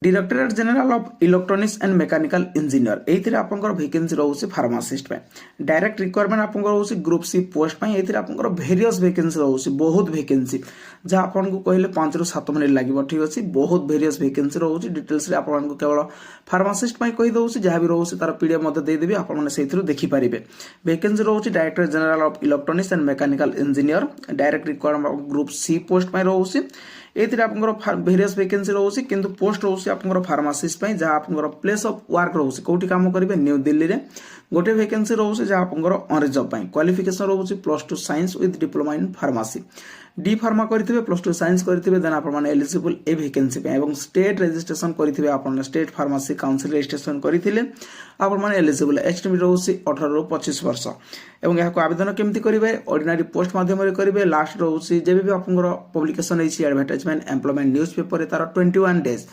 directorate general of electronics and mechanical engineer एथि आपंकर vacancy रोचे फार्मासिस्ट पे डायरेक्ट रिक्वायरमेंट आपंकर रोचे ग्रुप सी पोस्ट पे एथि आपंकर वेरियस वैकेंसी रोचे बहुत वैकेंसी जहाँ आपन को कहले 5 ରୁ 7 मिनिट लागिवो ठीक अछि बहुत वेरियस वैकेंसी रोचे डिटेल्स रे आपन को केवल फार्मासिस्ट पे कहि दोछि जहाँ भी रोचे तार पीडीएफ मते दे देबी आपन माने सेथिरु देखि परिबे वैकेंसी रोचे director general of electronics and mechanical engineer direct requirement group C post पे रोचे एथि आपंकर वेरियस वैकेंसी रोचे किंतु पोस्ट रोचे आपंकर फार्मासिस्ट पे जहाँ आपंकर प्लेस ऑफ वर्क रोचे कोठी काम करिवे न्यू दिल्ली रे गोटे वैकेंसी रोचे जहाँ आपंकर अनरिजर्व पे क्वालिफिकेशन रोचे +2 science with diploma in pharmacy D pharma करथिबे +2 साइंस करथिबे देन आपन माने एलिजिबल ए वैकेंसी पे एवं स्टेट रजिस्ट्रेशन करथिबे आपन स्टेट फार्मेसी काउंसिल रजिस्ट्रेशन करथिले आपन माने एलिजिबल एज भी रोचे 18 ରୁ 25 वर्ष एवं यहाँ आवेदन केमती करेंगे ऑर्डिनरी पोस्ट माध्यम करेंगे लास्ट रोचे जब भी आपंकर पब्लिकेशन है एडवर्टाइजमेंट एम्प्लॉयमेंट न्यूज पेपर तार 21 डेज